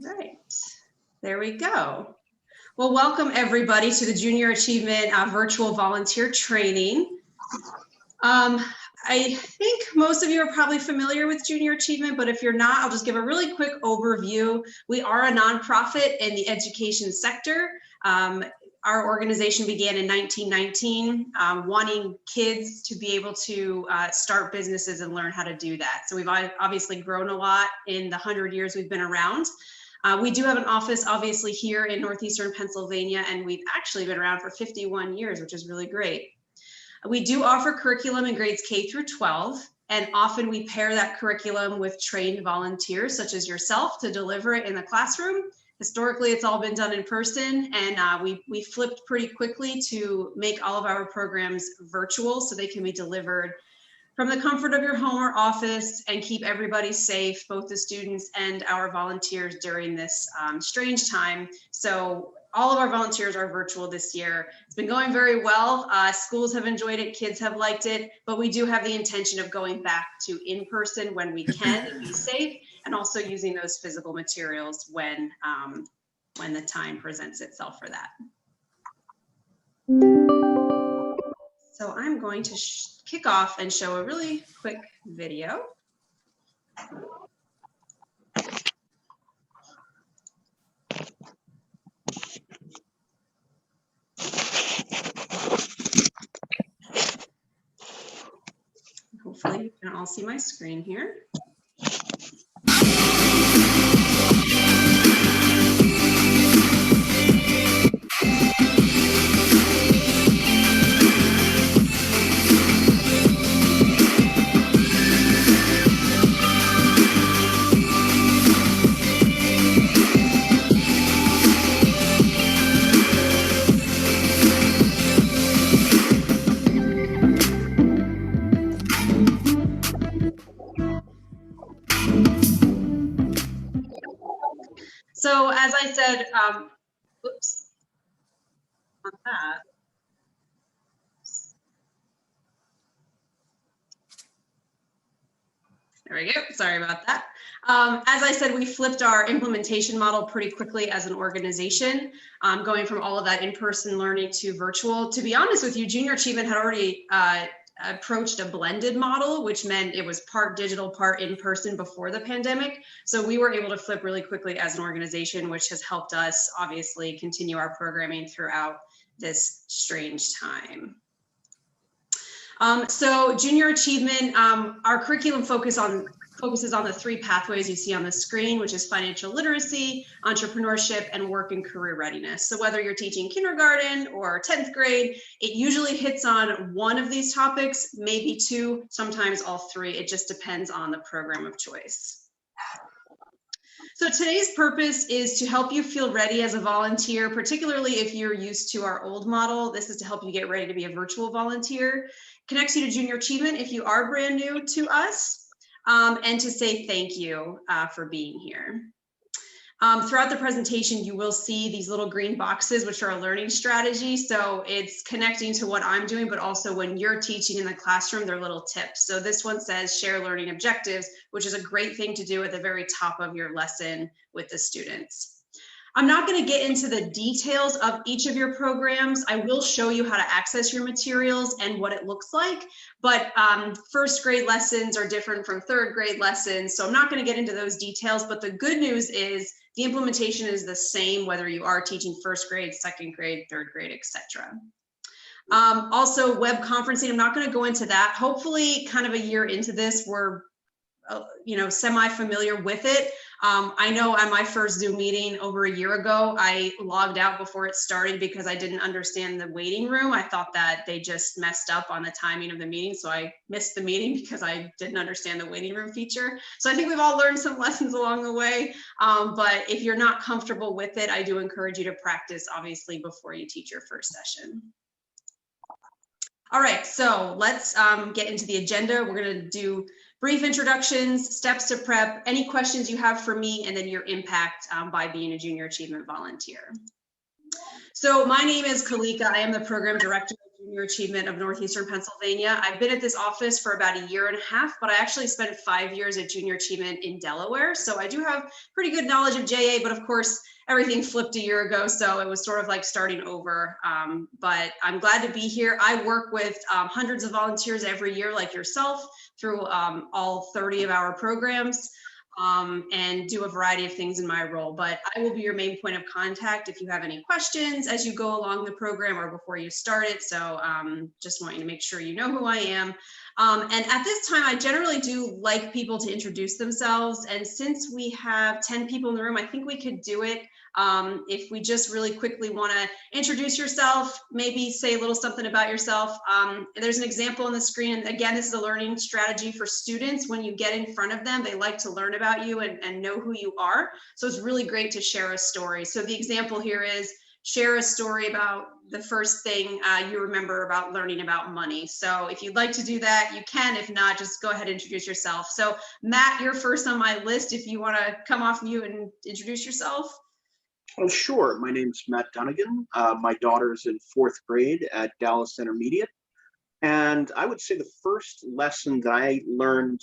right, there we go. Well, welcome everybody to the Junior Achievement Virtual Volunteer Training. I think most of you are probably familiar with Junior Achievement, but if you're not, I'll just give a really quick overview. We are a nonprofit in the education sector. Our organization began in 1919, wanting kids to be able to start businesses and learn how to do that. So we've obviously grown a lot in the 100 years we've been around. We do have an office obviously here in Northeastern Pennsylvania, and we've actually been around for 51 years, which is really great. We do offer curriculum in grades K through 12, and often we pair that curriculum with trained volunteers such as yourself to deliver it in the classroom. Historically, it's all been done in person, and we flipped pretty quickly to make all of our programs virtual so they can be delivered from the comfort of your home or office and keep everybody safe, both the students and our volunteers during this strange time. So all of our volunteers are virtual this year. It's been going very well. Schools have enjoyed it, kids have liked it, but we do have the intention of going back to in-person when we can and be safe, and also using those physical materials when the time presents itself for that. So I'm going to kick off and show a really quick video. Hopefully you can all see my screen here. So as I said, oops, on that. There we go, sorry about that. As I said, we flipped our implementation model pretty quickly as an organization, going from all of that in-person learning to virtual. To be honest with you, Junior Achievement had already approached a blended model, which meant it was part digital, part in-person before the pandemic. So we were able to flip really quickly as an organization, which has helped us obviously continue our programming throughout this strange time. So Junior Achievement, our curriculum focuses on the three pathways you see on the screen, which is financial literacy, entrepreneurship, and work and career readiness. So whether you're teaching kindergarten or 10th grade, it usually hits on one of these topics, maybe two, sometimes all three. It just depends on the program of choice. So today's purpose is to help you feel ready as a volunteer, particularly if you're used to our old model. This is to help you get ready to be a virtual volunteer. Connects you to Junior Achievement if you are brand new to us, and to say thank you for being here. Throughout the presentation, you will see these little green boxes, which are a learning strategy. So it's connecting to what I'm doing, but also when you're teaching in the classroom, they're little tips. So this one says share learning objectives, which is a great thing to do at the very top of your lesson with the students. I'm not going to get into the details of each of your programs. I will show you how to access your materials and what it looks like, but first grade lessons are different from third grade lessons. So I'm not going to get into those details, but the good news is the implementation is the same, whether you are teaching first grade, second grade, third grade, etc. Also web conferencing, I'm not going to go into that. Hopefully kind of a year into this, we're semi-familiar with it. I know on my first Zoom meeting over a year ago, I logged out before it started because I didn't understand the waiting room. I thought that they just messed up on the timing of the meeting. So I missed the meeting because I didn't understand the waiting room feature. So I think we've all learned some lessons along the way. But if you're not comfortable with it, I do encourage you to practice, obviously, before you teach your first session. All right, so let's get into the agenda. We're going to do brief introductions, steps to prep, any questions you have for me, and then your impact by being a Junior Achievement volunteer. So my name is Kalika. I am the program director of Junior Achievement of Northeastern Pennsylvania. I've been at this office for about a year and a half, but I actually spent 5 years at Junior Achievement in Delaware. So I do have pretty good knowledge of JA, but of course, everything flipped a year ago. So it was sort of like starting over. But I'm glad to be here. I work with hundreds of volunteers every year like yourself through all 30 of our programs. And do a variety of things in my role, but I will be your main point of contact if you have any questions as you go along the program or before you start it. So just want you to make sure you know who I am. And at this time, I generally do like people to introduce themselves. And since we have 10 people in the room, I think we could do it. If we just really quickly want to introduce yourself, maybe say a little something about yourself. There's an example on the screen. And again, this is a learning strategy for students. When you get in front of them, they like to learn about you and know who you are. So it's really great to share a story. So the example here is share a story about the first thing you remember about learning about money. So if you'd like to do that, you can. If not, just go ahead and introduce yourself. So Matt, you're first on my list. If you want to come off mute and introduce yourself. Oh, sure. My name's Matt Dunnigan. My daughter's in 4th grade at Dallas Intermediate. And I would say the first lesson that I learned,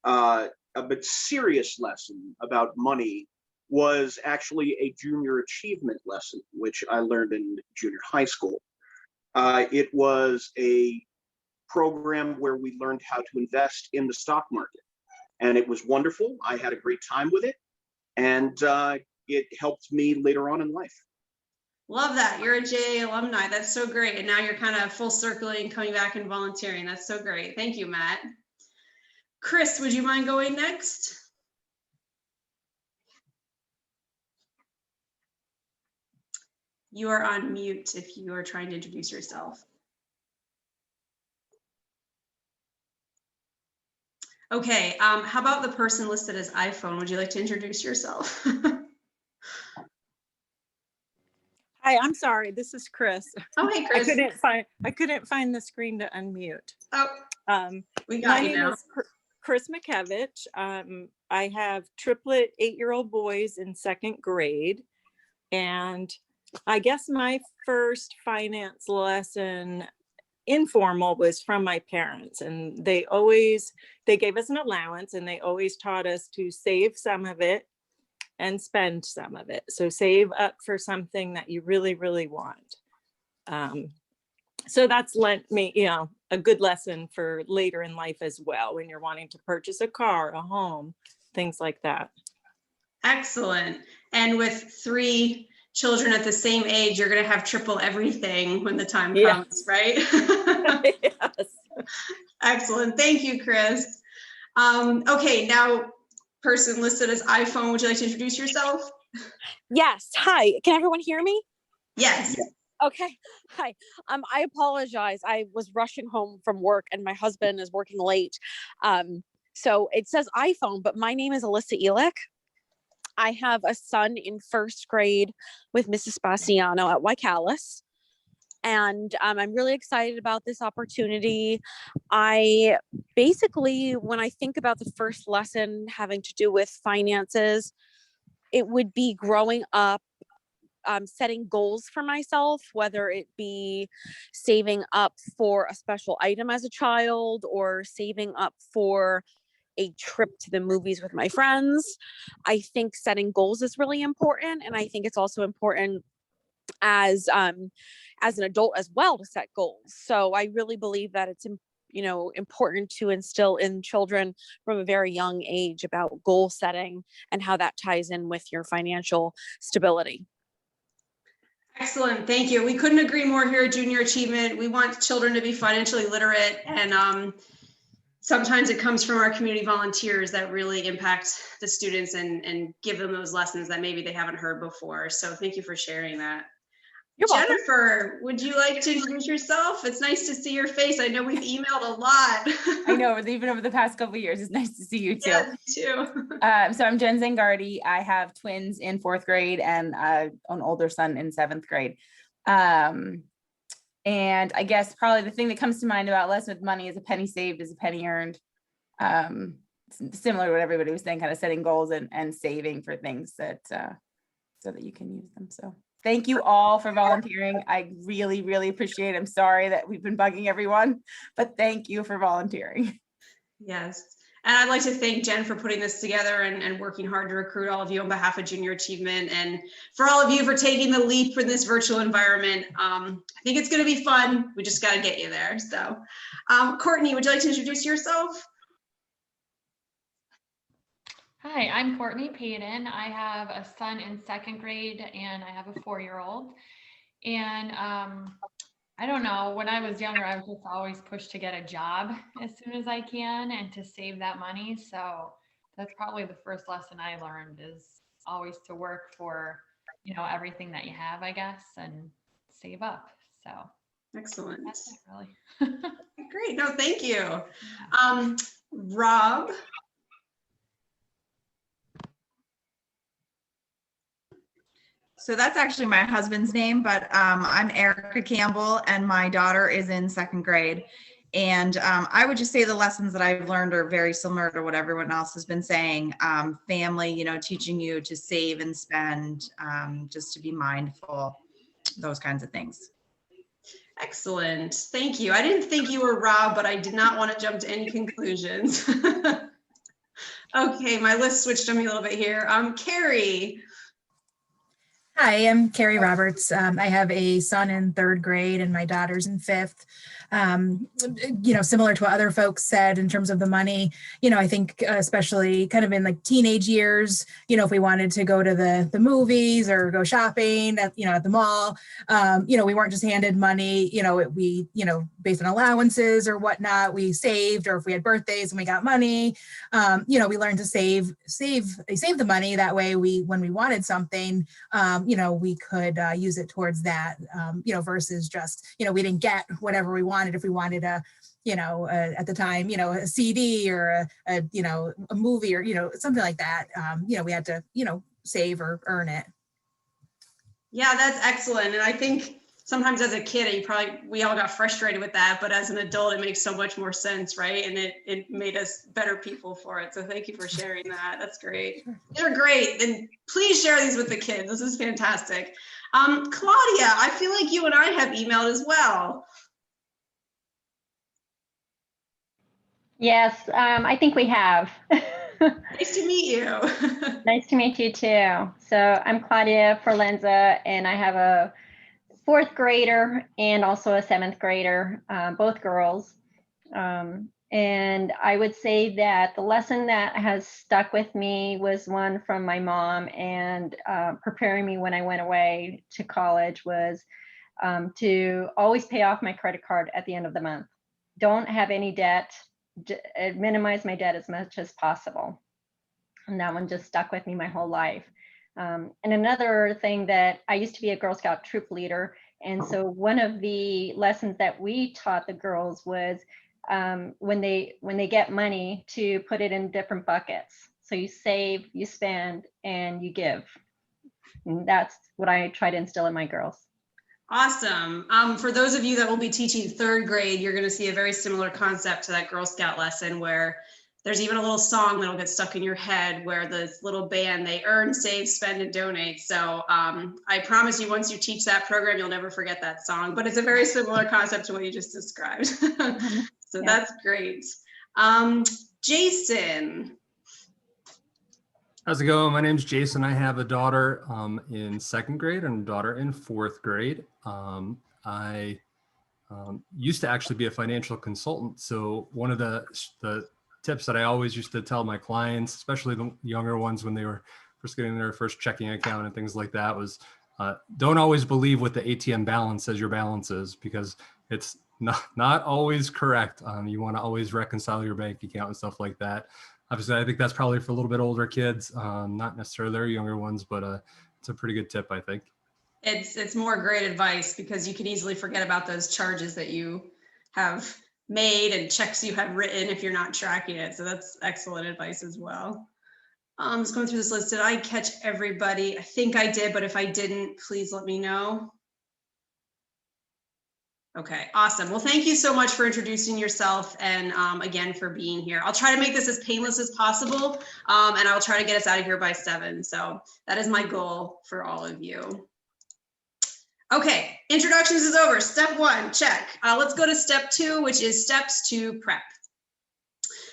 a bit serious lesson about money, was actually a junior achievement lesson, which I learned in junior high school. It was a program where we learned how to invest in the stock market. And it was wonderful. I had a great time with it. And it helped me later on in life. Love that. You're a JA alumni. That's so great. And now you're kind of full circling, coming back and volunteering. That's so great. Thank you, Matt. Chris, would you mind going next? You are on mute if you are trying to introduce yourself. Okay, how about the person listed as iPhone? Would you like to introduce yourself? Hi, I'm sorry. This is Chris. Oh, hey, Chris. I couldn't find the screen to unmute. Oh, we got you now. My name is Chris McKevich. I have triplet 8-year-old boys in 2nd grade, and I guess my first finance lesson, informal, was from my parents, and they gave us an allowance, and they always taught us to save some of it and spend some of it. So save up for something that you really, really want. So that's lent me, a good lesson for later in life as well, when you're wanting to purchase a car, a home, things like that. Excellent. And with 3 children at the same age, you're going to have triple everything when the time comes, right? Yes. Excellent. Thank you, Chris. Okay, now person listed as iPhone, would you like to introduce yourself? Yes. Hi. Can everyone hear me? Yes. Okay. Hi. I apologize. I was rushing home from work and my husband is working late. So it says iPhone, but my name is Alyssa Elick. I have a son in 1st grade with Mrs. Spaciano at Wycalis. And I'm really excited about this opportunity. I basically, when I think about the first lesson having to do with finances, it would be growing up, setting goals for myself, whether it be saving up for a special item as a child or saving up for a trip to the movies with my friends. I think setting goals is really important. And I think it's also important as an adult as well to set goals. So I really believe that it's important to instill in children from a very young age about goal setting and how that ties in with your financial stability. Excellent. Thank you. We couldn't agree more here at Junior Achievement. We want children to be financially literate, and sometimes it comes from our community volunteers that really impact the students and give them those lessons that maybe they haven't heard before. So thank you for sharing that. You're welcome. Jennifer, would you like to introduce yourself? It's nice to see your face. I know we've emailed a lot. I know, even over the past couple of years, it's nice to see you too. Yeah, too. So I'm Jen Zangardi. I have twins in 4th grade and an older son in 7th grade. And I guess probably the thing that comes to mind about Lesson with Money is a penny saved is a penny earned. Similar to what everybody was saying, kind of setting goals and saving for things that so that you can use them. So thank you all for volunteering. I really, really appreciate it. I'm sorry that we've been bugging everyone, but thank you for volunteering. Yes. And I'd like to thank Jen for putting this together and working hard to recruit all of you on behalf of Junior Achievement, and for all of you for taking the leap in this virtual environment. I think it's going to be fun. We just got to get you there. So, Courtney, would you like to introduce yourself? Hi, I'm Courtney Payton. I have a son in 2nd grade and I have a 4-year-old. And I don't know, when I was younger, I was just always pushed to get a job as soon as I can and to save that money. So that's probably the first lesson I learned, is always to work for, you know, everything that you have, I guess, and save up. So Excellent. that's it, really. Great. No, thank you. Rob. So that's actually my husband's name, but I'm Erica Campbell and my daughter is in 2nd grade. And I would just say the lessons that I've learned are very similar to what everyone else has been saying. Family, you know, teaching you to save and spend, just to be mindful, those kinds of things. Excellent. Thank you. I didn't think you were Rob, but I did not want to jump to any conclusions. Okay, my list switched on me a little bit here. Carrie. Hi, I'm Carrie Roberts. I have a son in 3rd grade and my daughter's in 5th. You know, similar to what other folks said in terms of the money, you know, I think especially kind of in like teenage years, you know, if we wanted to go to the movies or go shopping at, you know, at the mall, you know, we weren't just handed money, you know, we, you know, based on allowances or whatnot, we saved, or if we had birthdays and we got money, you know, we learned to save the money. That way when we wanted something, you know, we could use it towards that, you know, versus just, you know, we didn't get whatever we wanted. If we wanted a, you know, at the time, you know, a CD or a you know, a movie or, you know, something like that, you know, we had to, you know, save or earn it. Yeah, that's excellent. And I think sometimes as a kid, we all got frustrated with that, but as an adult, it makes so much more sense, right? And it made us better people for it. So thank you for sharing that. That's great. They're great. And please share these with the kids. This is fantastic. Claudia, I feel like you and I have emailed as well. Yes, I think we have. Nice to meet you. Nice to meet you too. So I'm Claudia Forlenza, and I have a 4th grader and also a 7th grader, both girls. And I would say that the lesson that has stuck with me was one from my mom, and preparing me when I went away to college was to always pay off my credit card at the end of the month. Don't have any debt. Minimize my debt as much as possible. And that one just stuck with me my whole life. And another thing, that I used to be a Girl Scout troop leader. And so one of the lessons that we taught the girls was when they get money, to put it in different buckets. So you save, you spend, and you give. And that's what I try to instill in my girls. Awesome. For those of you that will be teaching 3rd grade, you're going to see a very similar concept to that Girl Scout lesson, where there's even a little song that'll get stuck in your head, where this little band, they earn, save, spend, and donate. So I promise you, once you teach that program, you'll never forget that song, but it's a very similar concept to what you just described. So Yeah. That's great. Jason. How's it going? My name's Jason. I have a daughter in 2nd grade and a daughter in 4th grade. I used to actually be a financial consultant. So one of the tips that I always used to tell my clients, especially the younger ones when they were first getting their first checking account and things like that, was don't always believe what the ATM balance says your balance is, because it's not always correct. You want to always reconcile your bank account and stuff like that. Obviously, I think that's probably for a little bit older kids, not necessarily their younger ones, but it's a pretty good tip, I think. It's more great advice, because you can easily forget about those charges that you have made and checks you have written if you're not tracking it. So that's excellent advice as well. I'm just going through this list. Did I catch everybody? I think I did, but if I didn't, please let me know. Okay, awesome. Well, thank you so much for introducing yourself, and again, for being here. I'll try to make this as painless as possible, and I'll try to get us out of here by 7. So that is my goal for all of you. Okay, introductions is over. Step 1, check. Let's go to step 2, which is steps to prep.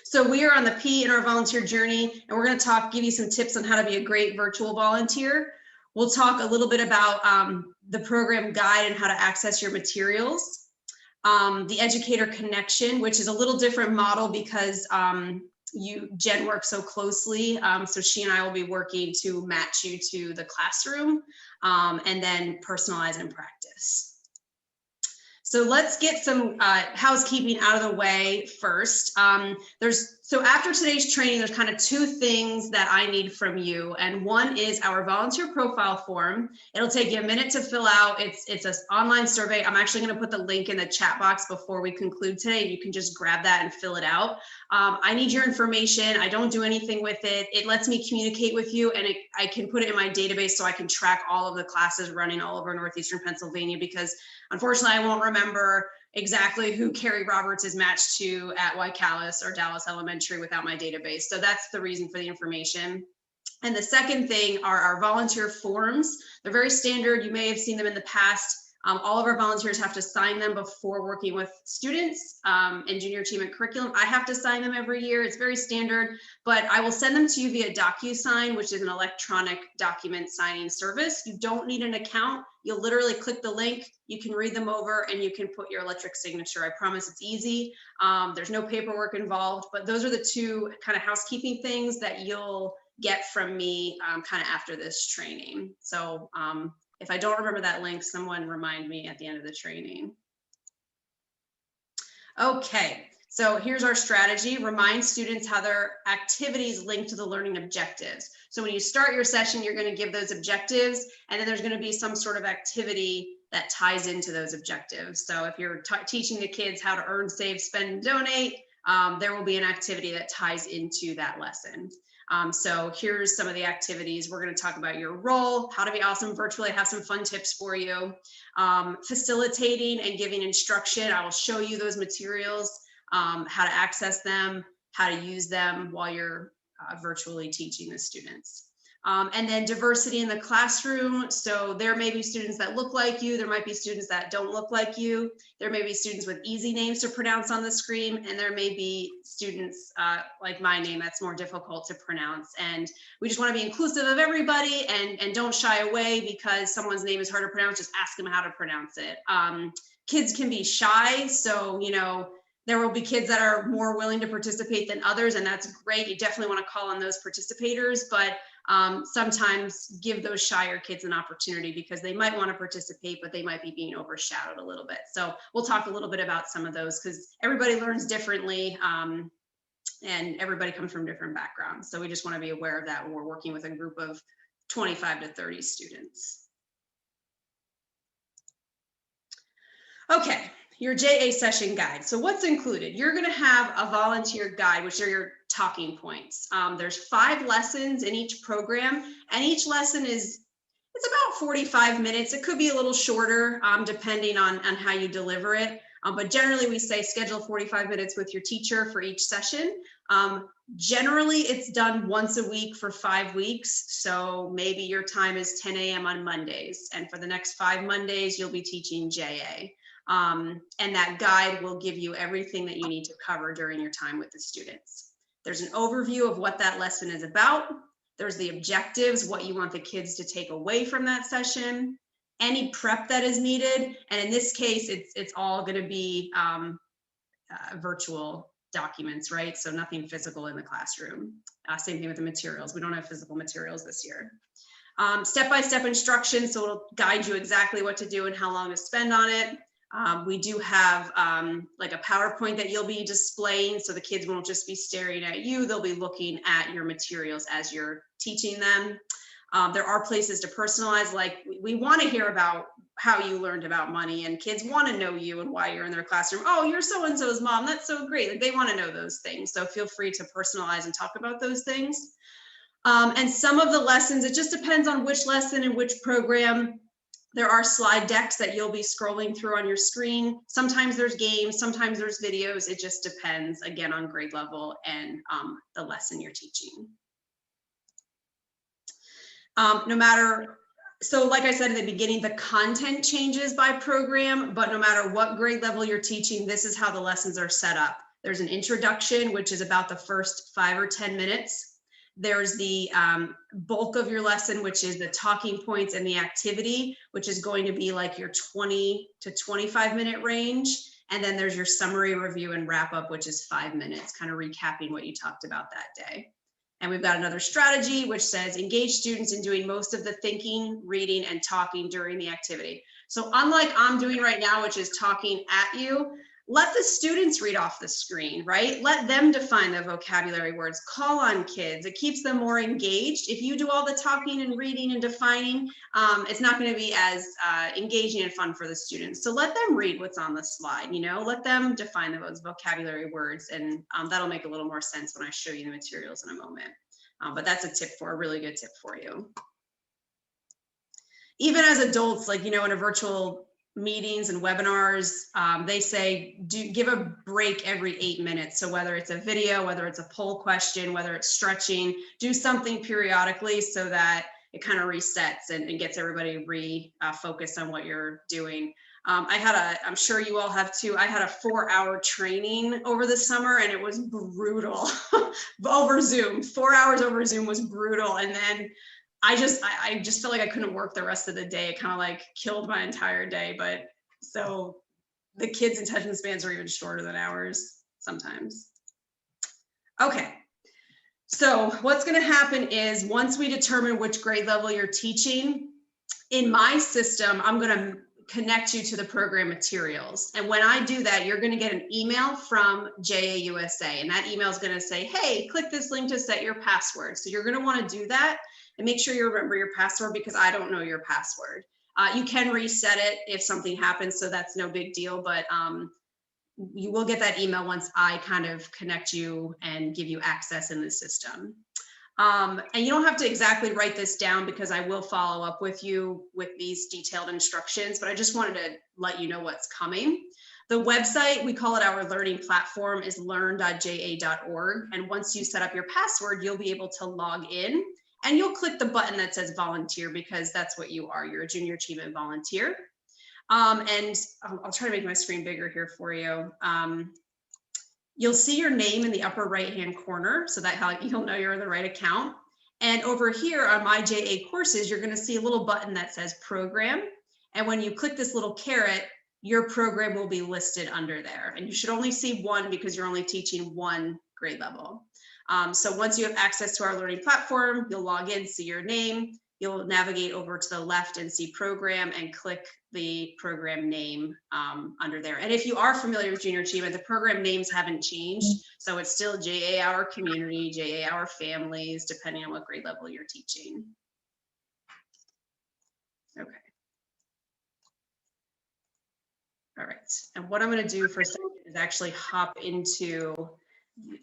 So we are on the P in our volunteer journey, and we're going to give you some tips on how to be a great virtual volunteer. We'll talk a little bit about the program guide and how to access your materials. The educator connection, which is a little different model because Jen works so closely. So she and I will be working to match you to the classroom and then personalize and practice. So let's get some housekeeping out of the way first. So after today's training, there's kind of 2 things that I need from you. And one is our volunteer profile form. It'll take you a minute to fill out. It's an online survey. I'm actually going to put the link in the chat box before we conclude today. You can just grab that and fill it out. I need your information. I don't do anything with it. It lets me communicate with you, and I can put it in my database so I can track all of the classes running all over Northeastern Pennsylvania, because unfortunately, I won't remember exactly who Carrie Roberts is matched to at Wycallis or Dallas Elementary without my database. So that's the reason for the information. And the second thing are our volunteer forms. They're very standard. You may have seen them in the past. All of our volunteers have to sign them before working with students and junior achievement curriculum. I have to sign them every year. It's very standard, but I will send them to you via DocuSign, which is an electronic document signing service. You don't need an account. You'll literally click the link, you can read them over, and you can put your electric signature. I promise it's easy. There's no paperwork involved, but those are the 2 kind of housekeeping things that you'll get from me kind of after this training. So if I don't remember that link, someone remind me at the end of the training. Okay, so here's our strategy. Remind students how their activities link to the learning objectives. So when you start your session, you're going to give those objectives, and then there's going to be some sort of activity that ties into those objectives. So if you're teaching the kids how to earn, save, spend, and donate, there will be an activity that ties into that lesson. So here's some of the activities. We're going to talk about your role, how to be awesome virtually, have some fun tips for you, facilitating and giving instruction. I will show you those materials, how to access them, how to use them while you're virtually teaching the students. And then diversity in the classroom. So there may be students that look like you. There might be students that don't look like you. There may be students with easy names to pronounce on the screen. And there may be students like my name that's more difficult to pronounce. And we just want to be inclusive of everybody, and don't shy away because someone's name is hard to pronounce. Just ask them how to pronounce it. Kids can be shy. So, there will be kids that are more willing to participate than others, and that's great. You definitely want to call on those participators, but sometimes give those shyer kids an opportunity because they might want to participate, but they might be being overshadowed a little bit. So we'll talk a little bit about some of those because everybody learns differently and everybody comes from different backgrounds. So we just want to be aware of that when we're working with a group of 25 to 30 students. Okay. Your JA session guide. So what's included? You're going to have a volunteer guide, which are your talking points. There's 5 lessons in each program, and each lesson it's about 45 minutes. It could be a little shorter depending on how you deliver it. But generally we say schedule 45 minutes with your teacher for each session. Generally it's done once a week for 5 weeks. So maybe your time is 10 a.m. on Mondays. And for the next 5 Mondays, you'll be teaching JA. And that guide will give you everything that you need to cover during your time with the students. There's an overview of what that lesson is about. There's the objectives, what you want the kids to take away from that session, any prep that is needed. And in this case, it's all going to be virtual documents, right? So nothing physical in the classroom. Same thing with the materials. We don't have physical materials this year. Step-by-step instructions, so it'll guide you exactly what to do and how long to spend on it. We do have like a PowerPoint that you'll be displaying, so the kids won't just be staring at you, they'll be looking at your materials as you're teaching them. There are places to personalize, like we want to hear about how you learned about money, and kids want to know you and why you're in their classroom. Oh, you're so-and-so's mom, that's so great. Like, they want to know those things, so feel free to personalize and talk about those things. And some of the lessons, it just depends on which lesson and which program. There are slide decks that you'll be scrolling through on your screen. Sometimes there's games, sometimes there's videos. It just depends, again, on grade level and the lesson you're teaching. No matter So like I said in the beginning, the content changes by program, but no matter what grade level you're teaching, this is how the lessons are set up. There's an introduction, which is about the first 5 or 10 minutes. There's the bulk of your lesson, which is the talking points and the activity, which is going to be like your 20 to 25-minute range. And then there's your summary, review, and wrap up, which is 5 minutes, kind of recapping what you talked about that day. And we've got another strategy, which says engage students in doing most of the thinking, reading, and talking during the activity. So unlike I'm doing right now, which is talking at you, let the students read off the screen, right? Let them define the vocabulary words, call on kids. It keeps them more engaged. If you do all the talking and reading and defining, it's not going to be as engaging and fun for the students. So let them read what's on the slide, you know, let them define those vocabulary words, and that'll make a little more sense when I show you the materials in a moment. But that's a really good tip for you. Even as adults, like, you know, in a virtual meetings and webinars, they say give a break every 8 minutes. So whether it's a video, whether it's a poll question, whether it's stretching, do something periodically so that it kind of resets and gets everybody focused on what you're doing. I'm sure you all have too, I had a 4-hour training over the summer and it was brutal over Zoom. 4 hours over Zoom was brutal. And then I just felt like I couldn't work the rest of the day. It kind of like killed my entire day. But so the kids' attention spans are even shorter than ours sometimes. Okay. So what's going to happen is once we determine which grade level you're teaching, in my system, I'm going to connect you to the program materials. And when I do that, you're going to get an email from JAUSA. And that email is going to say, hey, click this link to set your password. So you're going to want to do that. And make sure you remember your password because I don't know your password. You can reset it if something happens, so that's no big deal, but you will get that email once I kind of connect you and give you access in the system. And you don't have to exactly write this down because I will follow up with you with these detailed instructions, but I just wanted to let you know what's coming. The website, we call it our learning platform, is learn.ja.org. And once you set up your password, you'll be able to log in. And you'll click the button that says volunteer because that's what you are. You're a junior achievement volunteer. And I'll try to make my screen bigger here for you. You'll see your name in the upper right-hand corner so that you'll know you're in the right account. And over here on My JA Courses, you're going to see a little button that says program. And when you click this little caret, your program will be listed under there. And you should only see one because you're only teaching one grade level. So once you have access to our learning platform, you'll log in, see your name, you'll navigate over to the left and see program and click the program name under there. And if you are familiar with Junior Achievement, the program names haven't changed. So it's still JA Our Community, JA Our Families, depending on what grade level you're teaching. Okay. All right. And what I'm going to do for a second is actually hop into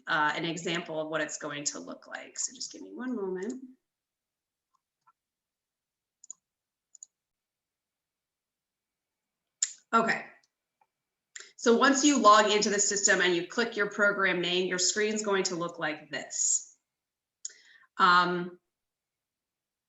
an example of what it's going to look like. So just give me one moment. Okay. So once you log into the system and you click your program name, your screen's going to look like this.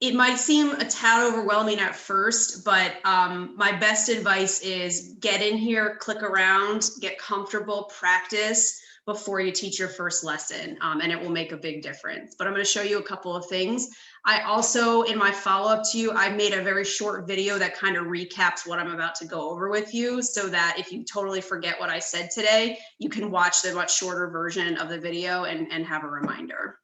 It might seem a tad overwhelming at first, but my best advice is get in here, click around, get comfortable, practice before you teach your first lesson, and it will make a big difference. But I'm going to show you a couple of things. I also, in my follow-up to you, I made a very short video that kind of recaps what I'm about to go over with you so that if you totally forget what I said today, you can watch the much shorter version of the video and have a reminder.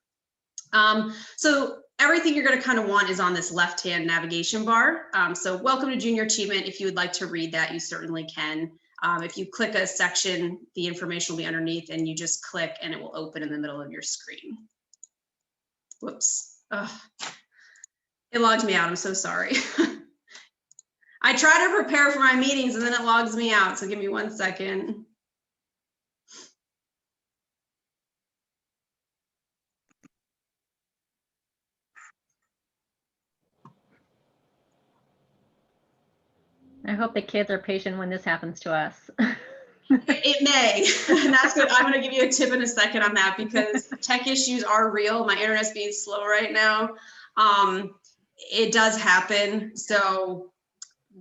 So everything you're going to kind of want is on this left-hand navigation bar. So welcome to Junior Achievement. If you would like to read that, you certainly can. If you click a section, the information will be underneath and you just click and it will open in the middle of your screen. Whoops. Ugh. It logged me out. I'm so sorry. I try to prepare for my meetings and then it logs me out. So give me 1 second. I hope the kids are patient when this happens to us. It may, and that's good. I'm going to give you a tip in a second on that because tech issues are real. My internet's being slow right now. it does happen. So,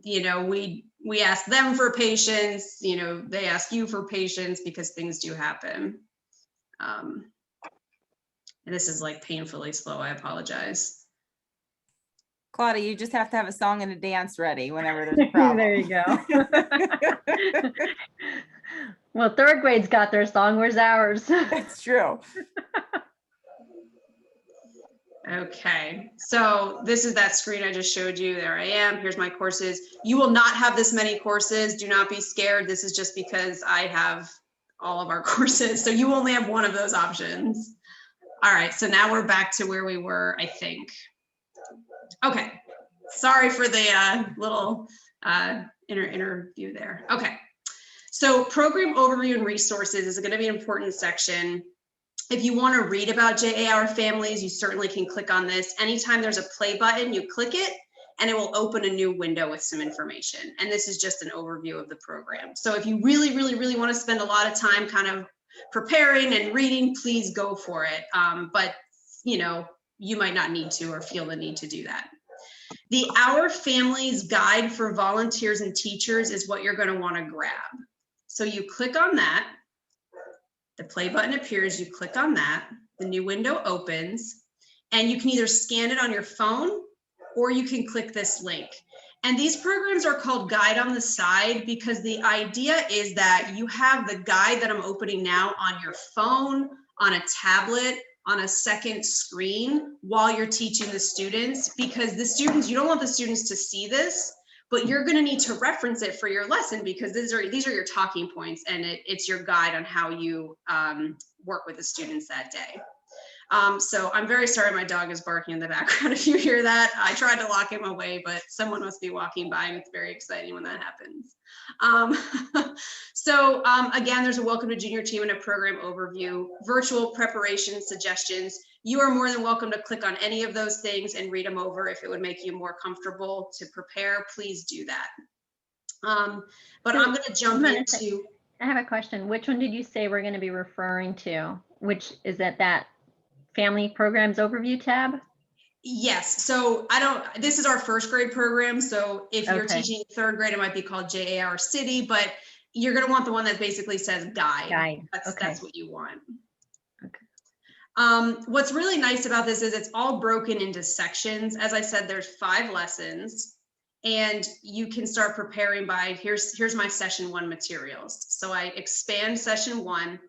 you know, we ask them for patience, you know, they ask you for patience because things do happen. And this is like painfully slow. I apologize. Claudia, you just have to have a song and a dance ready whenever there's a problem. There you go. Well, third grade's got their song. Where's ours? It's true. Okay, so this is that screen I just showed you. There I am. Here's my courses. You will not have this many courses. Do not be scared. This is just because I have all of our courses. So you only have one of those options. All right, so now we're back to where we were, I think. Okay, sorry for the little interview there. Okay, so program overview and resources is going to be an important section. If you want to read about JAR families, you certainly can click on this. Anytime there's a play button, you click it and it will open a new window with some information. And this is just an overview of the program. So if you really, really, really want to spend a lot of time kind of preparing and reading, please go for it. But you know, you might not need to or feel the need to do that. The Our Families Guide for Volunteers and Teachers is what you're going to want to grab. So you click on that. The play button appears, you click on that, the new window opens, and you can either scan it on your phone or you can click this link. And these programs are called Guide on the Side because the idea is that you have the guide that I'm opening now on your phone, on a tablet, on a second screen while you're teaching the students, because the students, you don't want the students to see this, but you're going to need to reference it for your lesson because these are your talking points, and it's your guide on how you work with the students that day. So I'm very sorry my dog is barking in the background if you hear that. I tried to lock him away, but someone must be walking by and it's very exciting when that happens. Again, there's a welcome to junior team and a program overview, virtual preparation suggestions. You are more than welcome to click on any of those things and read them over. If it would make you more comfortable to prepare, please do that. But I'm going to jump into. I have a question. Which one did you say we're going to be referring to? Which is that Family Programs Overview tab? Yes. So this is our first grade program. So if you're teaching third grade, it might be called JAR City, but you're going to want the one that basically says guide. That's what you want. Okay. What's really nice about this is it's all broken into sections. As I said, there's 5 lessons and you can start preparing by, here's my session 1 materials. So I expand session 1,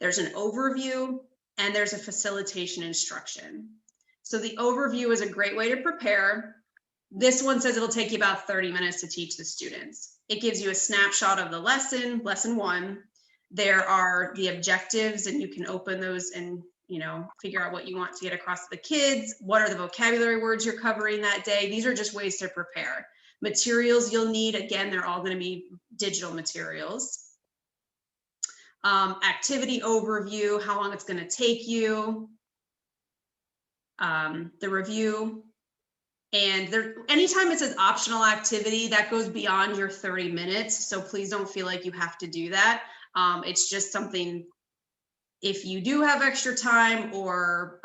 there's an overview and there's a facilitation instruction. So the overview is a great way to prepare. This one says it'll take you about 30 minutes to teach the students. It gives you a snapshot of the lesson 1. There are the objectives and you can open those and figure out what you want to get across to the kids. What are the vocabulary words you're covering that day? These are just ways to prepare. Materials you'll need, again, they're all going to be digital materials. Activity overview, how long it's going to take you. The review, and anytime it says optional activity, that goes beyond your 30 minutes. So please don't feel like you have to do that. It's just something, if you do have extra time or,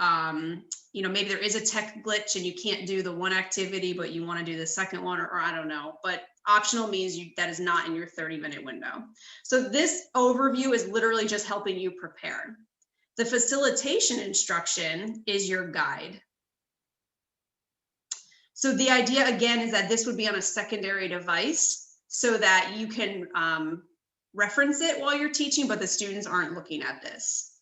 maybe there is a tech glitch and you can't do the one activity, but you want to do the second one, or I don't know, but optional means that is not in your 30-minute window. So this overview is literally just helping you prepare. The facilitation instruction is your guide. So the idea again is that this would be on a secondary device so that you can reference it while you're teaching, but the students aren't looking at this.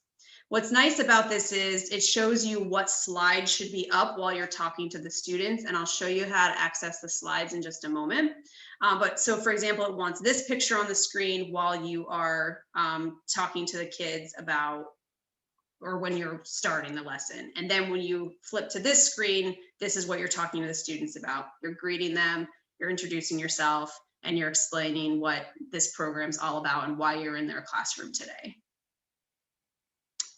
What's nice about this is it shows you what slides should be up while you're talking to the students, and I'll show you how to access the slides in just a moment. So for example, it wants this picture on the screen while you are talking to the kids about, or when you're starting the lesson. And then when you flip to this screen, this is what you're talking to the students about. You're greeting them, you're introducing yourself, and you're explaining what this program's all about and why you're in their classroom today.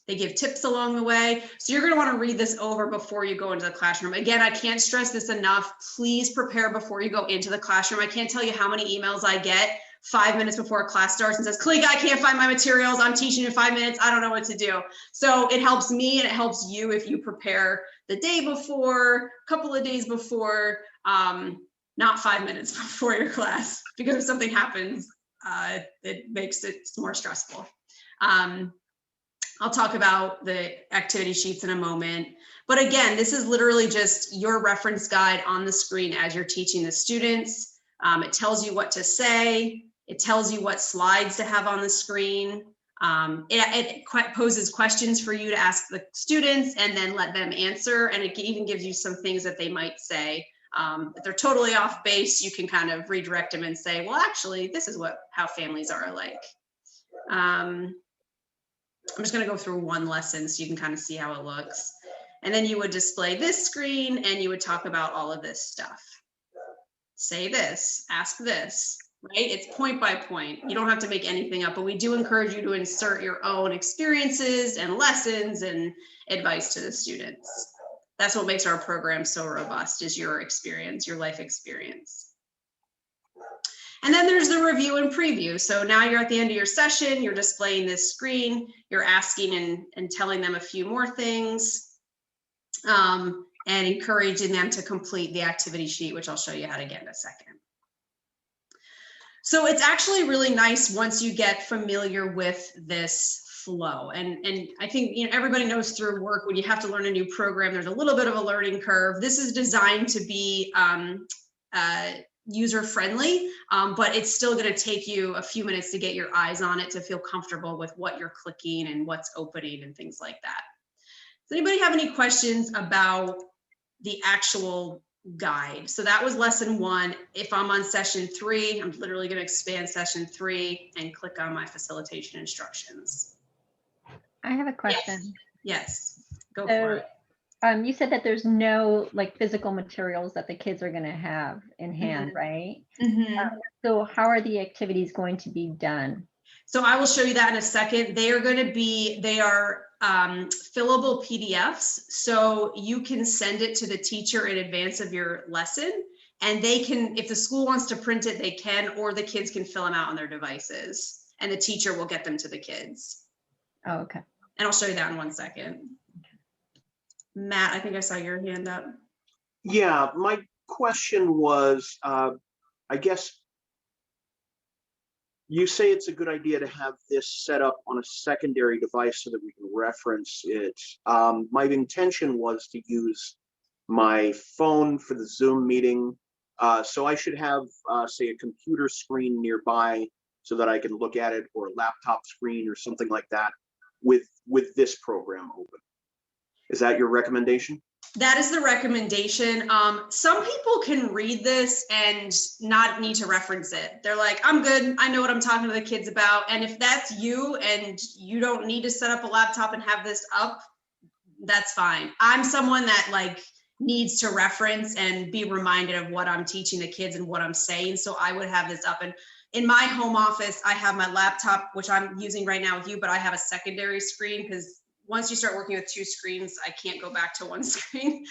They give tips along the way. So you're gonna wanna read this over before you go into the classroom. Again, I can't stress this enough. Please prepare before you go into the classroom. I can't tell you how many emails I get 5 minutes before class starts and says, Kalika, I can't find my materials. I'm teaching in 5 minutes. I don't know what to do. So it helps me and it helps you if you prepare the day before, a couple of days before, not 5 minutes before your class, because if something happens, it makes it more stressful. I'll talk about the activity sheets in a moment. But again, this is literally just your reference guide on the screen as you're teaching the students. It tells you what to say. It tells you what slides to have on the screen. It poses questions for you to ask the students and then let them answer. And it even gives you some things that they might say. If they're totally off base, you can kind of redirect them and say, well, actually, this is how families are alike. I'm just going to go through one lesson so you can kind of see how it looks. And then you would display this screen and you would talk about all of this stuff. Say this, ask this, right? It's point by point. You don't have to make anything up, but we do encourage you to insert your own experiences and lessons and advice to the students. That's what makes our program so robust, is your experience, your life experience. And then there's the review and preview. So now you're at the end of your session, you're displaying this screen, you're asking and telling them a few more things, and encouraging them to complete the activity sheet, which I'll show you how to get in a second. So it's actually really nice once you get familiar with this flow. And I think, everybody knows through work, when you have to learn a new program, there's a little bit of a learning curve. This is designed to be user-friendly, but it's still going to take you a few minutes to get your eyes on it, to feel comfortable with what you're clicking and what's opening and things like that. Does anybody have any questions about the actual guide? So that was lesson 1. If I'm on session 3, I'm literally going to expand session 3 and click on my facilitation instructions. I have a question. Yes, go for it. You said that there's no physical materials that the kids are going to have in hand, right? So how are the activities going to be done? So I will show you that in a second. They are fillable PDFs. So you can send it to the teacher in advance of your lesson, and they can, if the school wants to print it, they can, or the kids can fill them out on their devices and the teacher will get them to the kids. Oh, okay. And I'll show you that in 1 second. Matt, I think I saw your hand up. Yeah, my question was, I guess you say it's a good idea to have this set up on a secondary device so that we can reference it. My intention was to use my phone for the Zoom meeting. So I should have, say, a computer screen nearby so that I can look at it, or a laptop screen or something like that with this program open. Is that your recommendation? That is the recommendation. Some people can read this and not need to reference it. They're like, I'm good. I know what I'm talking to the kids about. And if that's you and you don't need to set up a laptop and have this up, that's fine. I'm someone that needs to reference and be reminded of what I'm teaching the kids and what I'm saying. So I would have this up. And in my home office, I have my laptop, which I'm using right now with you, but I have a secondary screen because once you start working with 2 screens, I can't go back to 1 screen.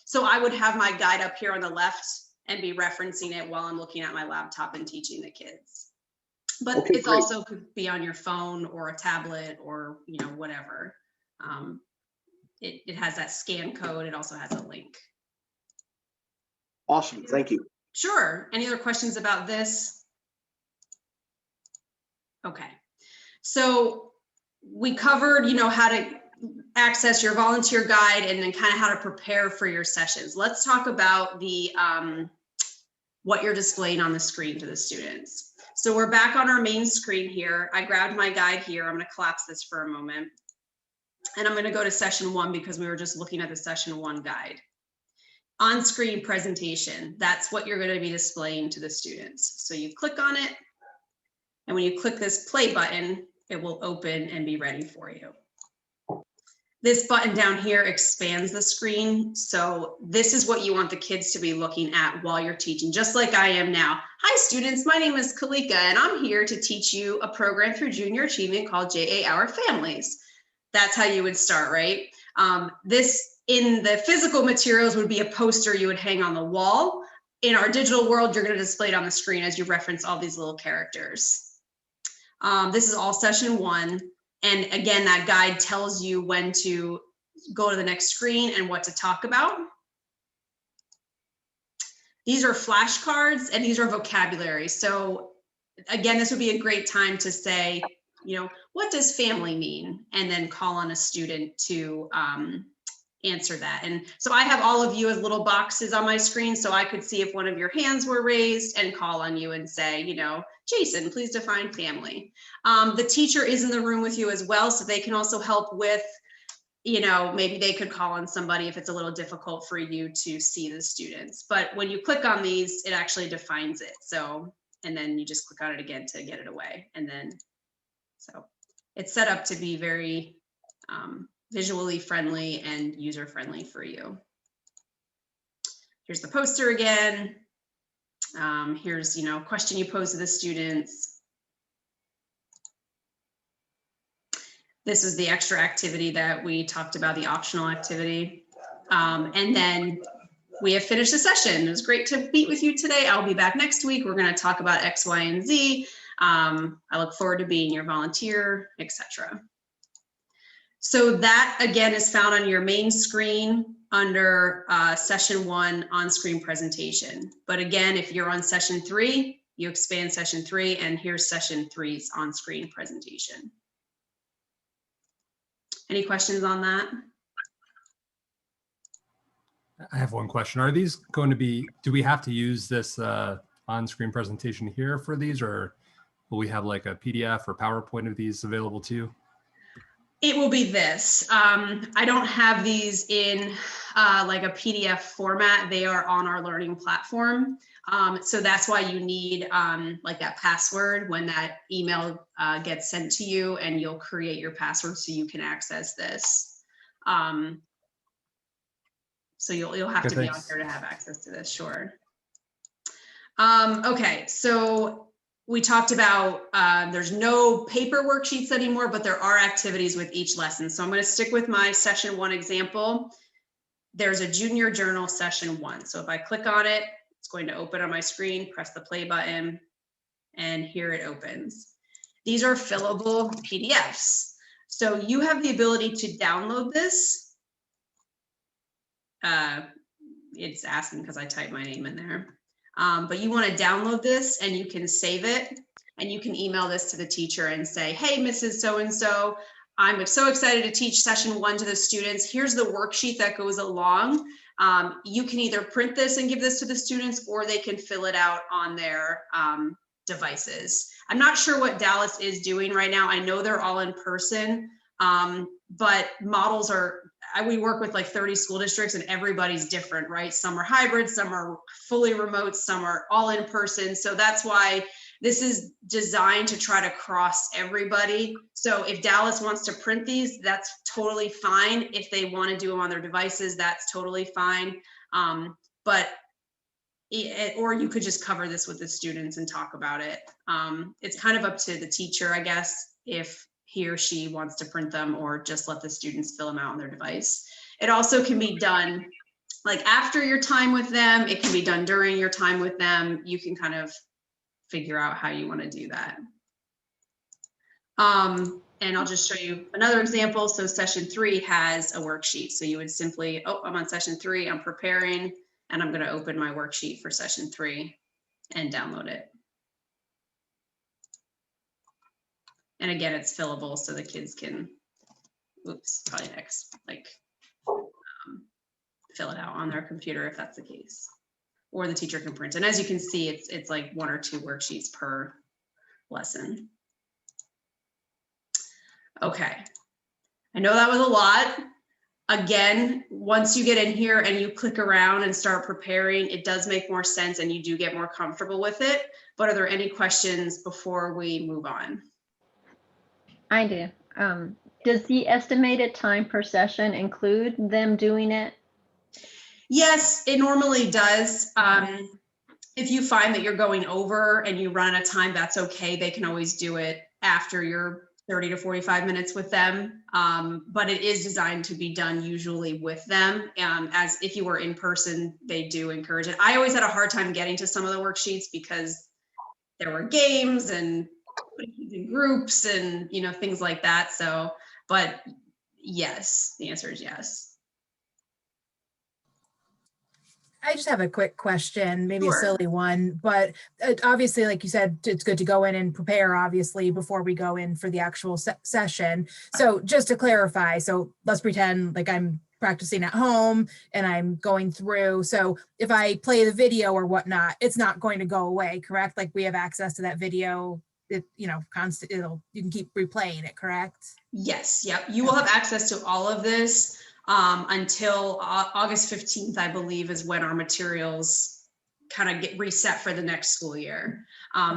So I would have my guide up here on the left and be referencing it while I'm looking at my laptop and teaching the kids. But Okay, it's great. also could be on your phone or a tablet or whatever. It has that scan code. It also has a link. Awesome, thank you. Sure. Any other questions about this? Okay. So we covered, how to access your volunteer guide and then kind of how to prepare for your sessions. Let's talk about the what you're displaying on the screen to the students. So we're back on our main screen here. I grabbed my guide here. I'm going to collapse this for a moment. And I'm going to go to session 1 because we were just looking at the session 1 guide. On-screen presentation, that's what you're going to be displaying to the students. So you click on it, and when you click this play button, it will open and be ready for you. This button down here expands the screen. So this is what you want the kids to be looking at while you're teaching, just like I am now. Hi students, my name is Kalika and I'm here to teach you a program through Junior Achievement called JA Our Families. That's how you would start, right? This in the physical materials would be a poster you would hang on the wall. in our digital world, you're going to display it on the screen as you reference all these little characters. This is all session 1. And again, that guide tells you when to go to the next screen and what to talk about. These are flashcards and these are vocabulary. So again, this would be a great time to say, you know, what does family mean? And then call on a student to answer that. And so I have all of you as little boxes on my screen, so I could see if one of your hands were raised and call on you and say, you know, Jason, please define family. The teacher is in the room with you as well, so they can also help with, you know, maybe they could call on somebody if it's a little difficult for you to see the students. But when you click on these, it actually defines it. So, and then you just click on it again to get it away. And then, so it's set up to be very visually friendly and user friendly for you. Here's the poster again. Here's, you know, question you pose to the students. This is the extra activity that we talked about, the optional activity. And then we have finished the session. It was great to meet with you today. I'll be back next week. We're going to talk about X, Y, and Z. I look forward to being your volunteer, etc. So that again is found on your main screen under session 1 on-screen presentation. But again, if you're on session 3, you expand session 3, and here's session 3's on-screen presentation. Any questions on that? I have one question. Are these going to be, do we have to use this on-screen presentation here for these, or will we have like a PDF or PowerPoint of these available too? It will be this. I don't have these in like a PDF format. They are on our learning platform. So that's why you need like that password when that email gets sent to you, and you'll create your password so you can access this. So you'll have to be on here to have access to this, sure. Okay, so we talked about there's no paper worksheets anymore, but there are activities with each lesson. So I'm going to stick with my session 1 example. There's a junior journal session 1. So if I click on it, it's going to open on my screen, press the play button, and here it opens. These are fillable PDFs. So you have the ability to download this. It's asking because I typed my name in there. But you want to download this and you can save it, and you can email this to the teacher and say, hey, Mrs. So-and-so, I'm so excited to teach session 1 to the students. Here's the worksheet that goes along. You can either print this and give this to the students, or they can fill it out on their devices. I'm not sure what Dallas is doing right now. I know they're all in person, but models are, we work with like 30 school districts and everybody's different, right? Some are hybrid, some are fully remote, some are all in person. So that's why this is designed to try to cross everybody. So if Dallas wants to print these, that's totally fine. If they want to do them on their devices, that's totally fine. Or you could just cover this with the students and talk about it. It's kind of up to the teacher, I guess, if he or she wants to print them or just let the students fill them out on their device. It also can be done like after your time with them. It can be done during your time with them. You can kind of figure out how you want to do that. And I'll just show you another example. So session 3 has a worksheet. So you would simply, oh, I'm on session 3, I'm preparing, and I'm going to open my worksheet for session 3 and download it. And again, it's fillable, so the kids can, oops, probably next, like fill it out on their computer if that's the case, or the teacher can print. And as you can see, it's like 1 or 2 worksheets per lesson. Okay, I know that was a lot. Again, once you get in here and you click around and start preparing, it does make more sense and you do get more comfortable with it. But are there any questions before we move on? I do. Does the estimated time per session include them doing it? Yes, it normally does. If you find that you're going over and you run out of time, that's okay. They can always do it after you're 30 to 45 minutes with them. But it is designed to be done usually with them. As if you were in person, they do encourage it. I always had a hard time getting to some of the worksheets because there were games and putting kids in groups and, you know, things like that. So, but yes, the answer is yes. I just have a quick question, maybe a Sure. silly one, but obviously, like you said, it's good to go in and prepare, obviously, before we go in for the actual session. So just to clarify, so let's pretend like I'm practicing at home and I'm going through. So if I play the video or whatnot, it's not going to go away, correct? Like we have access to that video, it, you know, constant, you can keep replaying it, correct? Yes, yep. You will have access to all of this until August 15th, I believe, is when our materials kind of get reset for the next school year.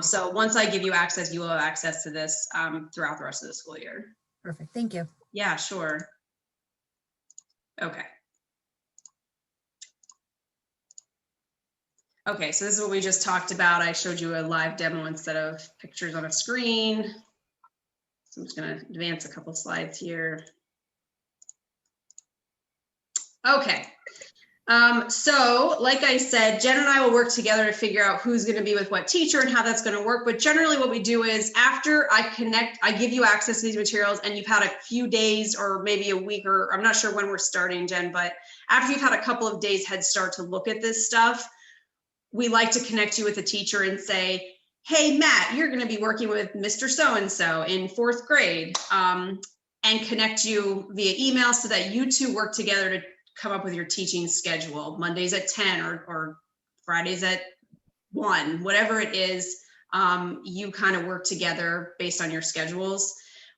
So once I give you access, you will have access to this throughout the rest of the school year. Perfect, thank you. Yeah, sure. Okay. Okay, so this is what we just talked about. I showed you a live demo instead of pictures on a screen. So I'm just going to advance a couple slides here. Okay. So like I said, Jen and I will work together to figure out who's going to be with what teacher and how that's going to work. But generally what we do is after I give you access to these materials and you've had a few days or maybe a week, or I'm not sure when we're starting, Jen, but after you've had a couple of days head start to look at this stuff, we like to connect you with a teacher and say, hey, Matt, you're going to be working with Mr. So-and-so in 4th grade, and connect you via email so that you two work together to come up with your teaching schedule. Mondays at 10 or Fridays at 1, whatever it is, you kind of work together based on your schedules.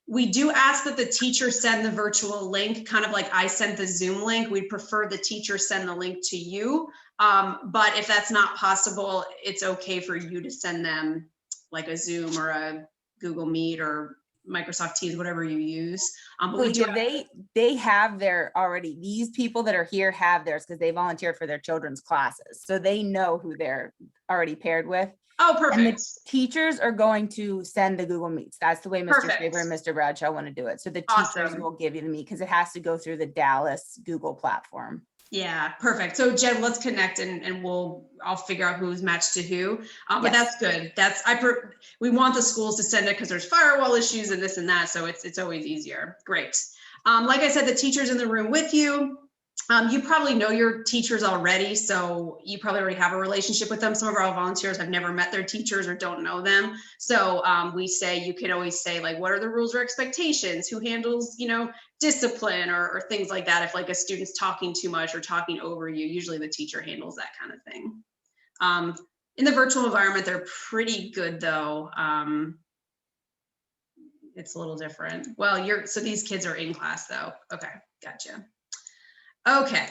We do ask that the teacher send the virtual link, kind of like I sent the Zoom link. We'd prefer the teacher send the link to you. But if that's not possible, it's okay for you to send them like a Zoom or a Google Meet or Microsoft Teams, whatever you use. But we do. They have their already, these people that are here have theirs because they volunteered for their children's classes. So they know who they're already paired with. Oh, perfect. And the teachers are going to send the Google Meets. That's the way Mr. Perfect. Shaver and Mr. Bradshaw want to do it. So the teachers Awesome. will give you the Meet because it has to go through the Dallas Google platform. Yeah, perfect. So Jen, let's connect and I'll figure out who's matched to who. But Yes. that's good. We want the schools to send it because there's firewall issues and this and that. So it's always easier. Great. Like I said, the teacher's in the room with you. You probably know your teachers already, so you probably already have a relationship with them. Some of our volunteers have never met their teachers or don't know them. So you can always say, like, what are the rules or expectations? Who handles, discipline or things like that? If like a student's talking too much or talking over you, usually the teacher handles that kind of thing. In the virtual environment, they're pretty good though. It's a little different. Well, so these kids are in class though. Okay, gotcha. Okay,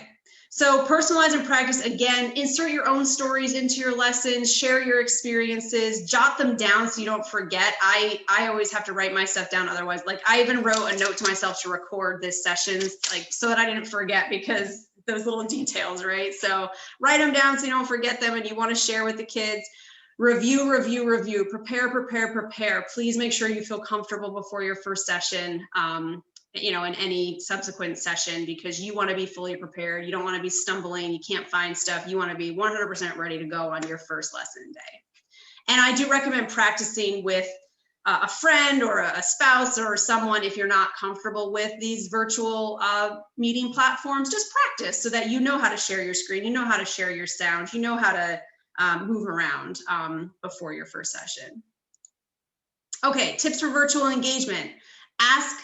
so personalize and practice. Again, insert your own stories into your lessons, share your experiences, jot them down so you don't forget. I always have to write my stuff down. Otherwise, like I even wrote a note to myself to record this sessions, like so that I didn't forget because those little details, right? So write them down so you don't forget them and you want to share with the kids. Review, prepare. Please make sure you feel comfortable before your first session. In any subsequent session, because you want to be fully prepared. You don't want to be stumbling. You can't find stuff. You want to be 100% ready to go on your first lesson day. And I do recommend practicing with a friend or a spouse or someone if you're not comfortable with these virtual meeting platforms. Just practice so that you know how to share your screen, you know how to share your sound, you know how to move around before your first session. Okay, tips for virtual engagement. Ask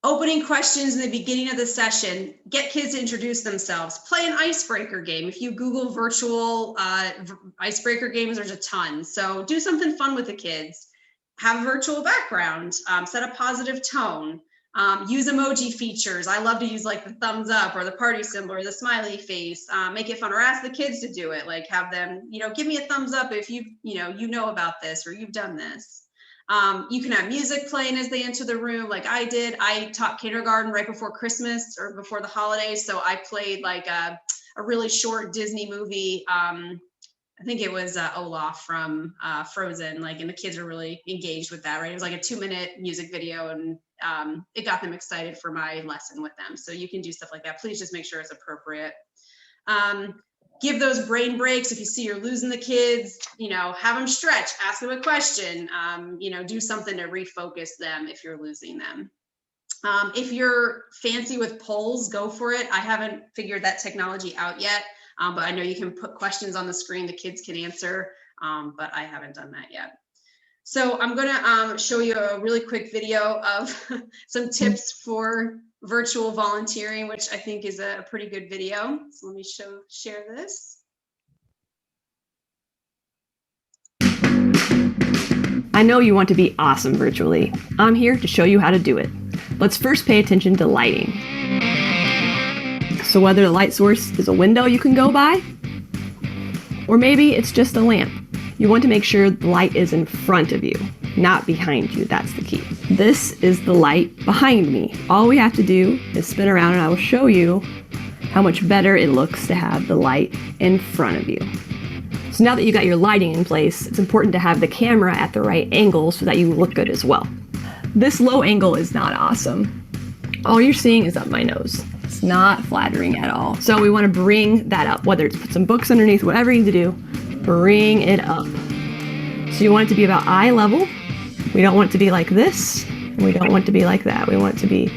opening questions in the beginning of the session. Get kids to introduce themselves. Play an icebreaker game. If you Google virtual icebreaker games, there's a ton. So do something fun with the kids. Have a virtual background. Set a positive tone. Use emoji features. I love to use like the thumbs up or the party symbol or the smiley face. Make it fun, or ask the kids to do it. Like have them, give me a thumbs up if you know about this or you've done this. You can have music playing as they enter the room, like I did. I taught kindergarten right before Christmas or before the holidays, so I played like a really short Disney movie I think it was Olaf from Frozen, like, and the kids were really engaged with that, right? It was like a 2-minute music video, and it got them excited for my lesson with them. So you can do stuff like that. Please just make sure it's appropriate. Give those brain breaks. If you see you're losing the kids, you know, have them stretch, ask them a question, you know, do something to refocus them if you're losing them. If you're fancy with polls, go for it. I haven't figured that technology out yet, but I know you can put questions on the screen the kids can answer, but I haven't done that yet. So I'm gonna show you a really quick video of some tips for virtual volunteering, which I think is a pretty good video. So let me share this. I know you want to be awesome virtually. I'm here to show you how to do it. Let's first pay attention to lighting. So whether the light source is a window you can go by, or maybe it's just a lamp, you want to make sure the light is in front of you, not behind you. That's the key. This is the light behind me. All we have to do is spin around and I will show you how much better it looks to have the light in front of you. So now that you got your lighting in place, it's important to have the camera at the right angle so that you look good as well. This low angle is not awesome. All you're seeing is up my nose. It's not flattering at all. So we want to bring that up, whether it's put some books underneath, whatever you need to do, bring it up. So you want it to be about eye level. We don't want it to be like this, and we don't want it to be like that. We want it to be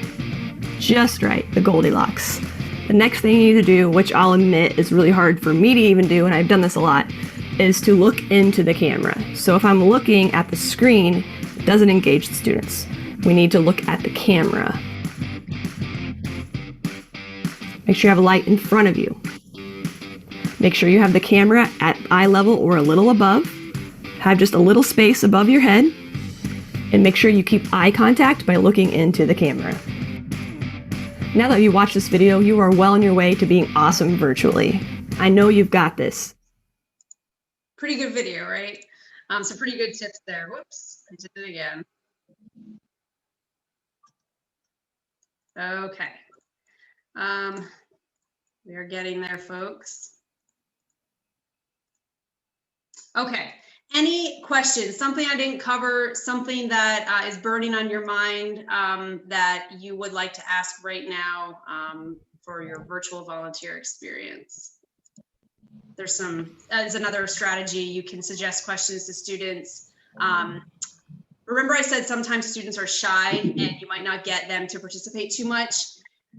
just right, the Goldilocks. The next thing you need to do, which I'll admit is really hard for me to even do, and I've done this a lot, is to look into the camera. So if I'm looking at the screen, it doesn't engage the students. We need to look at the camera. Make sure you have a light in front of you. Make sure you have the camera at eye level or a little above. Have just a little space above your head. And make sure you keep eye contact by looking into the camera. Now that you watched this video, you are well on your way to being awesome virtually. I know you've got this. Pretty good video, right? Some pretty good tips there. Whoops, I did it again. Okay. We are getting there, folks. Okay. Any questions? Something I didn't cover, something that is burning on your mind that you would like to ask right now for your virtual volunteer experience? There's another strategy. You can suggest questions to students. Remember I said sometimes students are shy and you might not get them to participate too much.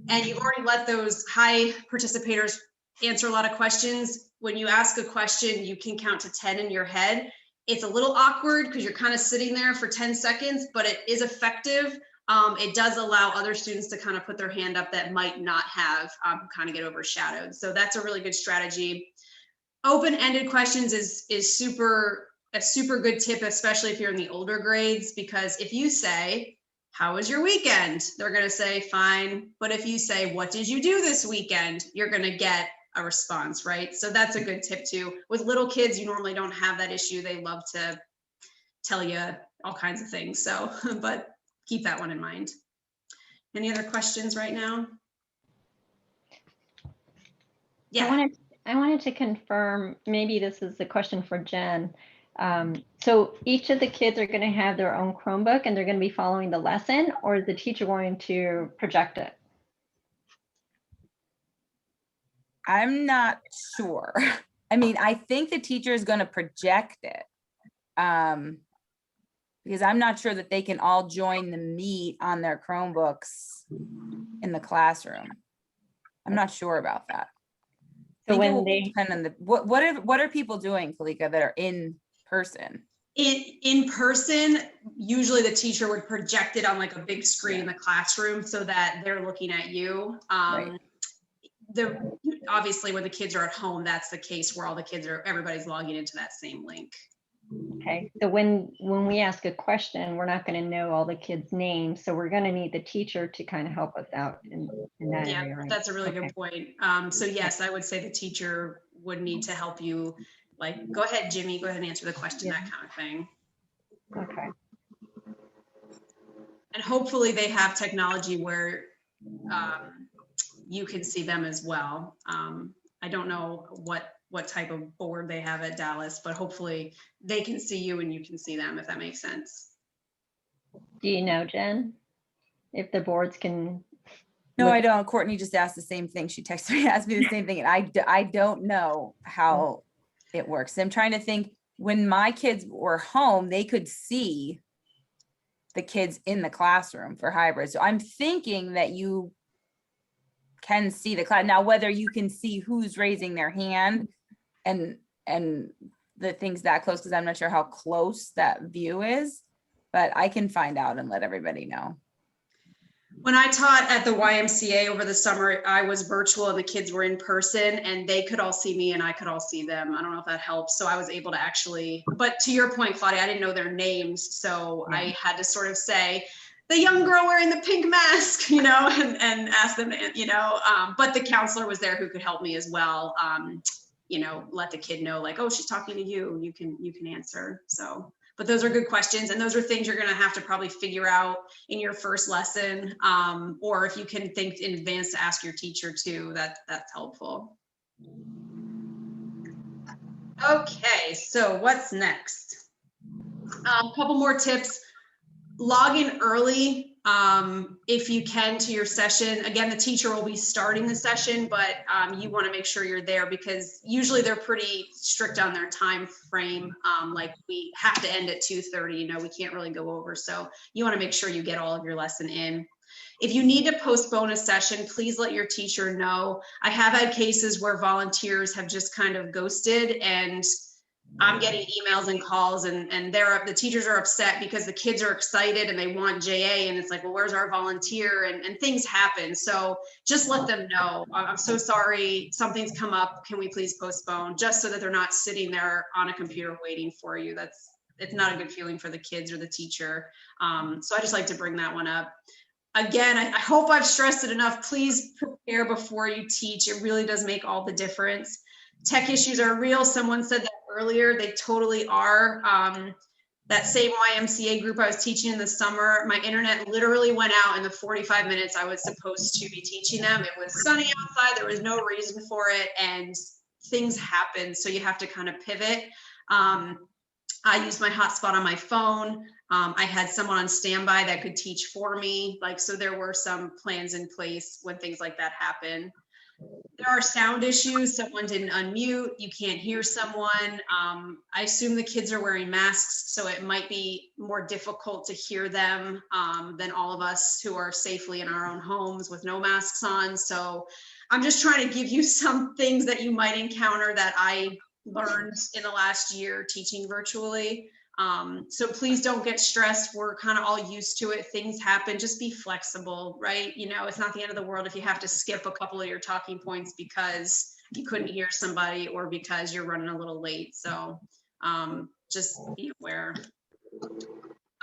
And you've already let those high participators answer a lot of questions. When you ask a question, you can count to 10 in your head. It's a little awkward because you're kind of sitting there for 10 seconds, but it is effective. It does allow other students to kind of put their hand up that might not have kind of get overshadowed. So that's a really good strategy. Open-ended questions is a super good tip, especially if you're in the older grades, because if you say, how was your weekend? They're going to say, fine. But if you say, what did you do this weekend? You're going to get a response, right? So that's a good tip too. With little kids, you normally don't have that issue. They love to tell you all kinds of things. So, but keep that one in mind. Any other questions right now? Yeah. I wanted to confirm, maybe this is a question for Jen. So each of the kids are going to have their own Chromebook and they're going to be following the lesson, or is the teacher going to project it? I'm not sure. I mean, I think the teacher is going to project it because I'm not sure that they can all join the meet on their Chromebooks in the classroom. I'm not sure about that. So when they depend on the what are people doing, Kalika, that are in person? In person, usually the teacher would project it on like a big screen in the classroom so that they're looking at you. Right. Obviously when the kids are at home, that's the case where everybody's logging into that same link. Okay, so when we ask a question, we're not going to know all the kids' names, so we're going to need the teacher to kind of help us out in that area, right? That's a really good point. So yes, I would say the teacher would need to help you. Like, go ahead, Jimmy, go ahead and answer the question, that kind of thing. Okay. And hopefully they have technology where you can see them as well. I don't know what what type of board they have at Dallas, but hopefully they can see you and you can see them, if that makes sense. Do you know, Jen, if the boards can? No, look I at- don't. Courtney just asked the same thing. She texted me, asked me the same thing, and I don't know how it works. I'm trying to think, when my kids were home, they could see the kids in the classroom for hybrid. So I'm thinking that you can see the class. Now, whether you can see who's raising their hand and the things that close, because I'm not sure how close that view is, but I can find out and let everybody know. When I taught at the YMCA over the summer, I was virtual and the kids were in person and they could all see me and I could all see them. I don't know if that helps. So I was able to actually, but to your point, Claudia, I didn't know their names. So I had to sort of say, the young girl wearing the pink mask, you know, and ask them, you know, but the counselor was there who could help me as well. You know, let the kid know like, oh, she's talking to you, you can answer. So, but those are good questions. And those are things you're going to have to probably figure out in your first lesson. Or if you can think in advance to ask your teacher too, that's helpful. Okay, so what's next? A couple more tips. Log in early if you can to your session. Again, the teacher will be starting the session, but you want to make sure you're there because usually they're pretty strict on their time frame. Like we have to end at 2:30, you know, we can't really go over. So you want to make sure you get all of your lesson in. If you need to postpone a session, please let your teacher know. I have had cases where volunteers have just kind of ghosted and I'm getting emails and calls and the teachers are upset because the kids are excited and they want JA and it's like, well, where's our volunteer? And things happen. So just let them know. I'm so sorry, something's come up. Can we please postpone? Just so that they're not sitting there on a computer waiting for you. It's not a good feeling for the kids or the teacher. So I just like to bring that one up. Again, I hope I've stressed it enough. Please prepare before you teach. It really does make all the difference. Tech issues are real. Someone said that earlier. They totally are. That same YMCA group I was teaching in the summer, my internet literally went out in the 45 minutes I was supposed to be teaching them. It was sunny outside. There was no reason for it. And things happen. So you have to kind of pivot. I used my hotspot on my phone. I had someone on standby that could teach for me. So there were some plans in place when things like that happen. There are sound issues. Someone didn't unmute. You can't hear someone. I assume the kids are wearing masks, so it might be more difficult to hear them than all of us who are safely in our own homes with no masks on. So I'm just trying to give you some things that you might encounter that I learned in the last year teaching virtually. So please don't get stressed. We're kind of all used to it. Things happen. Just be flexible, right? You know, it's not the end of the world if you have to skip a couple of your talking points because you couldn't hear somebody or because you're running a little late. So just be aware.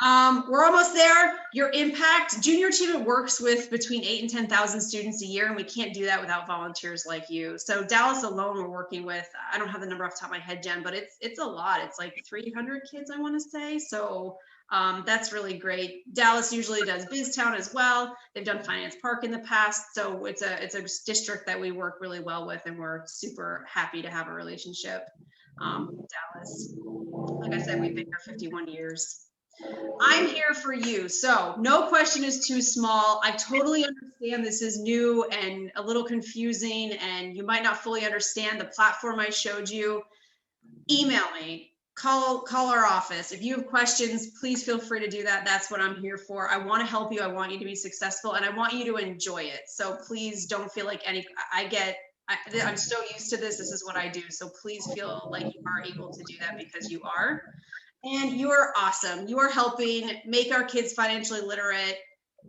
We're almost there. Your impact, Junior Achievement works with between 8,000 and 10,000 students a year, and we can't do that without volunteers like you. So Dallas alone, we're working with, I don't have the number off the top of my head, Jen, but it's a lot. It's like 300 kids, I want to say. So that's really great. Dallas usually does BizTown as well. They've done Finance Park in the past. So it's a district that we work really well with, and we're super happy to have a relationship with Dallas. Like I said, we've been here 51 years. I'm here for you. So no question is too small. I totally understand this is new and a little confusing and you might not fully understand the platform I showed you. Email me, call our office. If you have questions, please feel free to do that. That's what I'm here for. I want to help you. I want you to be successful and I want you to enjoy it. So please don't feel like I'm so used to this. This is what I do. So please feel like you are able to do that because you are. And you are awesome. You are helping make our kids financially literate,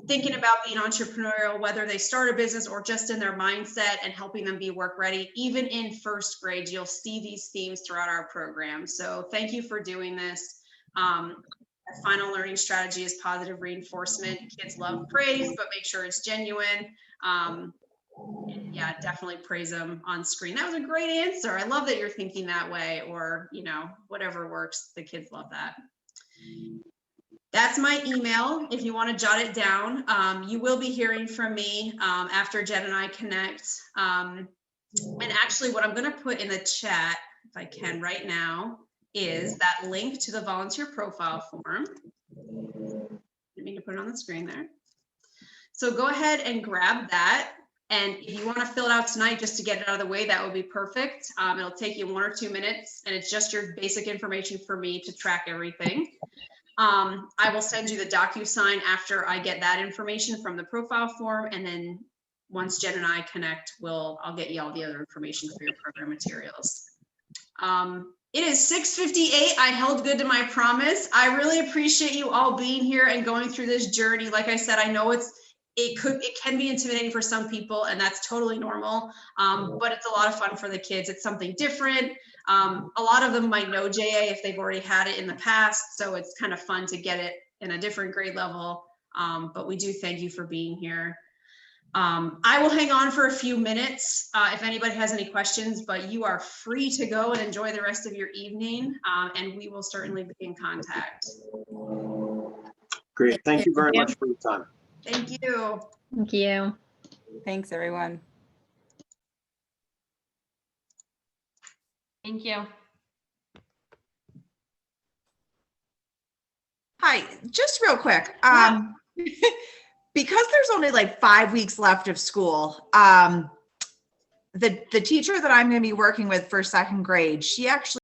thinking about being entrepreneurial, whether they start a business or just in their mindset and helping them be work ready. Even in first grade, you'll see these themes throughout our program. So thank you for doing this. Our final learning strategy is positive reinforcement. Kids love praise, but make sure it's genuine. Yeah, definitely praise them on screen. That was a great answer. I love that you're thinking that way, or, you know, whatever works. The kids love that. That's my email. If you want to jot it down, you will be hearing from me after Jen and I connect. And actually what I'm going to put in the chat, if I can right now, is that link to the volunteer profile form. Didn't mean to put it on the screen there. So go ahead and grab that. And if you want to fill it out tonight just to get it out of the way, that would be perfect. It'll take you 1 or 2 minutes, and it's just your basic information for me to track everything. I will send you the DocuSign after I get that information from the profile form, and then once Jen and I connect, I'll get you all the other information for your program materials. It is 6:58. I held good to my promise. I really appreciate you all being here and going through this journey. Like I said, I know it can be intimidating for some people, and that's totally normal. But it's a lot of fun for the kids. It's something different. A lot of them might know JA if they've already had it in the past, so it's kind of fun to get it in a different grade level. But we do thank you for being here. I will hang on for a few minutes if anybody has any questions, but you are free to go and enjoy the rest of your evening, and we will certainly be in contact. Great. Thank you very much for your time. Thank you. Thank you. Thanks, everyone. Thank you. Hi, just real quick. Because there's only like 5 weeks left of school, the teacher that I'm going to be working with for second grade, she actually